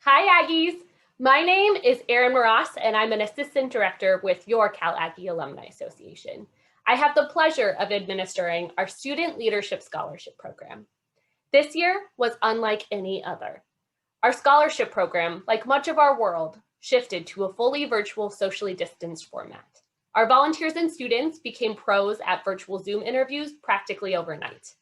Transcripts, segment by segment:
Hi, Aggies. My name is Erin Moras, and I'm an assistant director with your Cal Aggie Alumni Association. I have the pleasure of administering our Student Leadership Scholarship Program. This year was unlike any other. Our scholarship program, like much of our world, shifted to a fully virtual, socially distanced format. Our volunteers and students became pros at virtual Zoom interviews practically overnight.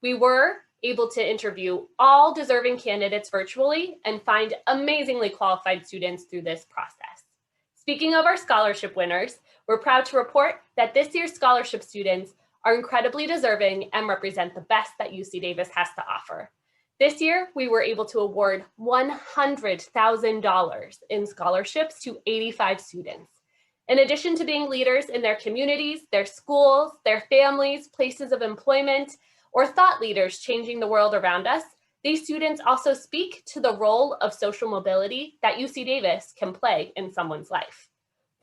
We were able to interview all deserving candidates virtually and find amazingly qualified students through this process. Speaking of our scholarship winners, we're proud to report that this year's scholarship students are incredibly deserving and represent the best that UC Davis has to offer. This year, we were able to award $100,000 in scholarships to 85 students. In addition to being leaders in their communities, their schools, their families, places of employment, or thought leaders changing the world around us, these students also speak to the role of social mobility that UC Davis can play in someone's life.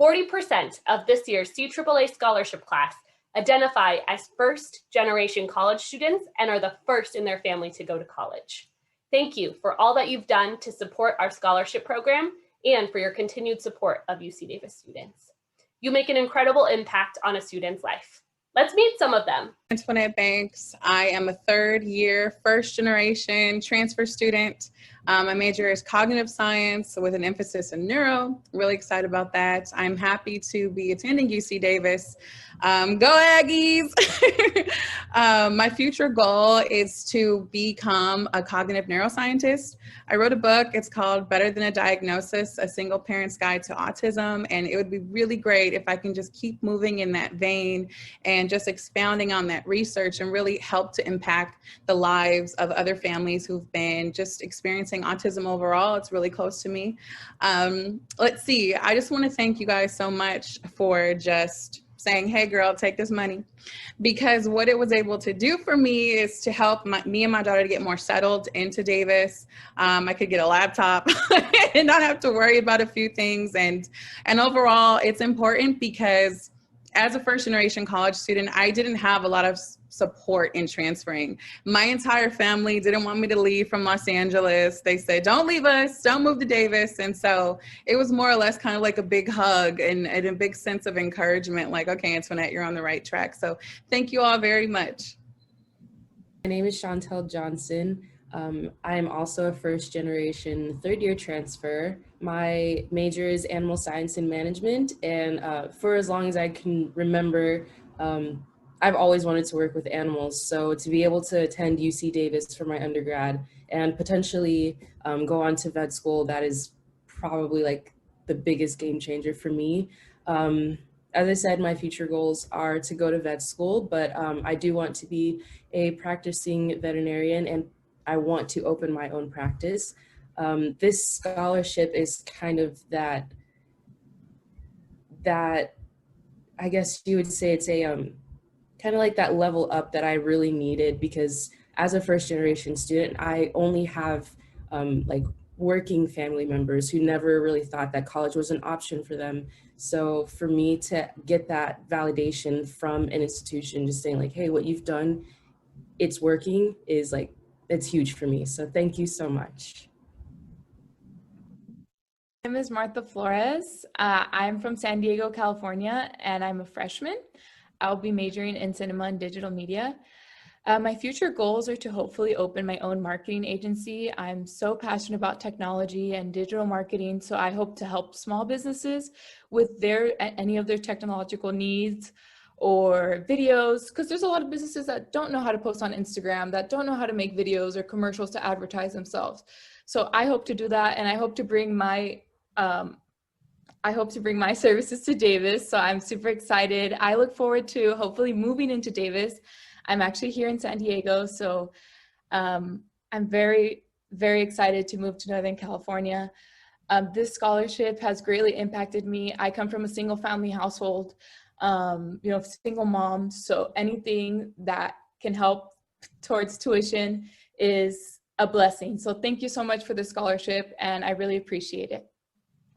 40% of this year's CAAA scholarship class identify as first-generation college students and are the first in their family to go to college. Thank you for all that you've done to support our scholarship program and for your continued support of UC Davis students. You make an incredible impact on a student's life. Let's meet some of them. Antoinette Banks. I am a third year, first generation transfer student. My major is cognitive science with an emphasis in neuro. Really excited about that. I'm happy to be attending UC Davis. Go Aggies! My future goal is to become a cognitive neuroscientist. I wrote a book. It's called Better Than a Diagnosis, A Single Parent's Guide to Autism. And it would be really great if I can just keep moving in that vein and just expounding on that research and really help to impact the lives of other families who've been just experiencing autism overall. It's really close to me. Let's see, I just want to thank you guys so much for just saying, hey girl, take this money, because what it was able to do for me is to help me and my daughter to get more settled into Davis. I could get a laptop and not have to worry about a few things. And overall, it's important because as a first generation college student, I didn't have a lot of support in transferring. My entire family didn't want me to leave from Los Angeles. They said, don't leave us, don't move to Davis. And so it was more or less kind of like a big hug and a big sense of encouragement, like, okay, Antoinette, you're on the right track. So thank you all very much. My name is Chantel Johnson. I am also a first generation third year transfer. My major is animal science and management. And for as long as I can remember, I've always wanted to work with animals. So to be able to attend UC Davis for my undergrad and potentially go on to vet school, that is probably like the biggest game changer for me. As I said, my future goals are to go to vet school, but I do want to be a practicing veterinarian and I want to open my own practice. This scholarship is kind of that I guess you would say it's a kind of like that level up that I really needed, because as a first generation student, I only have like working family members who never really thought that college was an option for them. So for me to get that validation from an institution, just saying like, hey, what you've done, it's working, is like, it's huge for me. So thank you so much. My name is Martha Flores. I'm from San Diego, California, and I'm a freshman. I'll be majoring in cinema and digital media. My future goals are to hopefully open my own marketing agency. I'm so passionate about technology and digital marketing, so I hope to help small businesses with any of their technological needs or videos, because there's a lot of businesses that don't know how to post on Instagram, that don't know how to make videos or commercials to advertise themselves. So I hope to do that, and I hope to bring my services to Davis. So I'm super excited. I look forward to hopefully moving into Davis. I'm actually here in San Diego, so I'm very, very excited to move to Northern California. This scholarship has greatly impacted me. I come from a single family household, single mom. So anything that can help towards tuition is a blessing. So thank you so much for the scholarship, and I really appreciate it.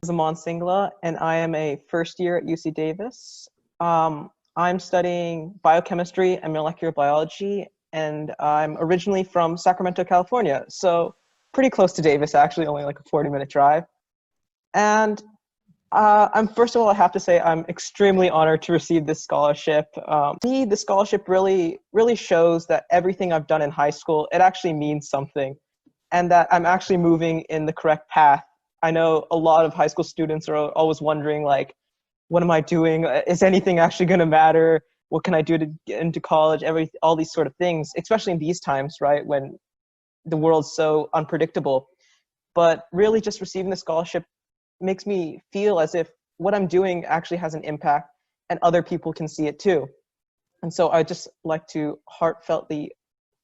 Zaman Singla, and I am a first year at UC Davis. I'm studying biochemistry and molecular biology, and I'm originally from Sacramento, California. So pretty close to Davis, actually, only like a 40-minute drive. And first of all, I have to say I'm extremely honored to receive this scholarship. To me, the scholarship really shows that everything I've done in high school, it actually means something, and that I'm actually moving in the correct path. I know a lot of high school students are always wondering, like, what am I doing? Is anything actually going to matter? What can I do to get into college? All these sort of things, especially in these times, right, when the world's so unpredictable. But really, just receiving the scholarship makes me feel as if what I'm doing actually has an impact and other people can see it too. And so I just like to heartfeltly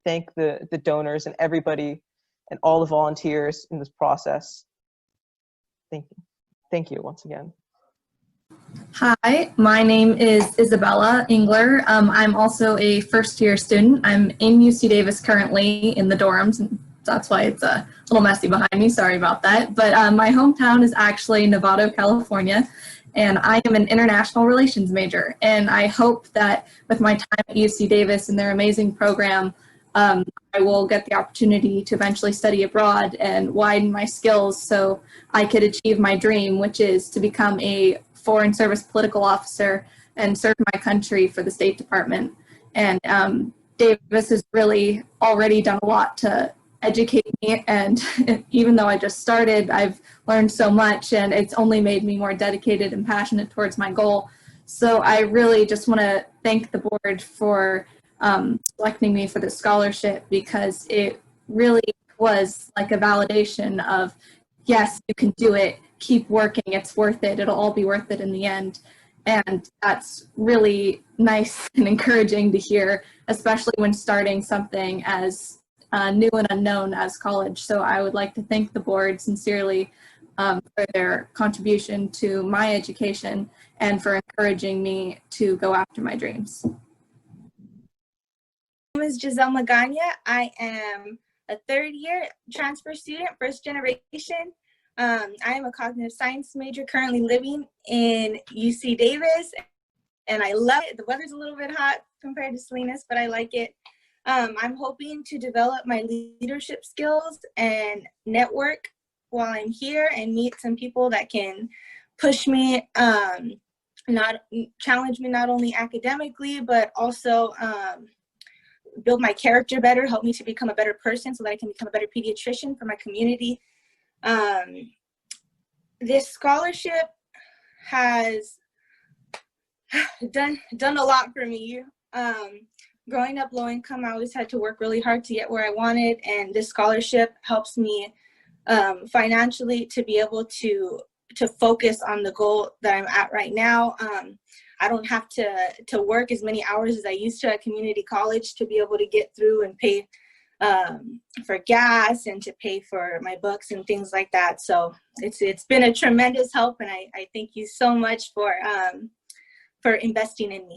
thank the donors and everybody and all the volunteers in this process. Thank you. Thank you once again. Hi, my name is Isabella Engler. I'm also a first-year student. I'm in UC Davis currently in the dorms, and that's why it's a little messy behind me. Sorry about that. But my hometown is actually Novato, California, and I am an international relations major. And I hope that with my time at UC Davis and their amazing program, I will get the opportunity to eventually study abroad and widen my skills so I could achieve my dream, which is to become a foreign service political officer and serve my country for the State Department. And Davis has really already done a lot to educate me, and even though I just started, I've learned so much, and it's only made me more dedicated and passionate towards my goal. So I really just want to thank the board for selecting me for this scholarship, because it really was like a validation of, yes, you can do it, keep working, it's worth it, it'll all be worth it in the end. And that's really nice and encouraging to hear, especially when starting something as new and unknown as college. So I would like to thank the board sincerely for their contribution to my education and for encouraging me to go after my dreams. My name is Giselle Magana. I am a third-year transfer student, first generation. I am a cognitive science major currently living in UC Davis, and I love it. The weather's a little bit hot compared to Salinas, but I like it. I'm hoping to develop my leadership skills and network while I'm here and meet some people that can push me, not challenge me not only academically, but also build my character better, help me to become a better person so that I can become a better pediatrician for my community. This scholarship has done a lot for me. Growing up low income, I always had to work really hard to get where I wanted, and this scholarship helps me financially to be able to focus on the goal that I'm at right now. I don't have to work as many hours as I used to at community college to be able to get through and pay for gas and to pay for my books and things like that. So it's been a tremendous help, and I thank you so much for investing in me.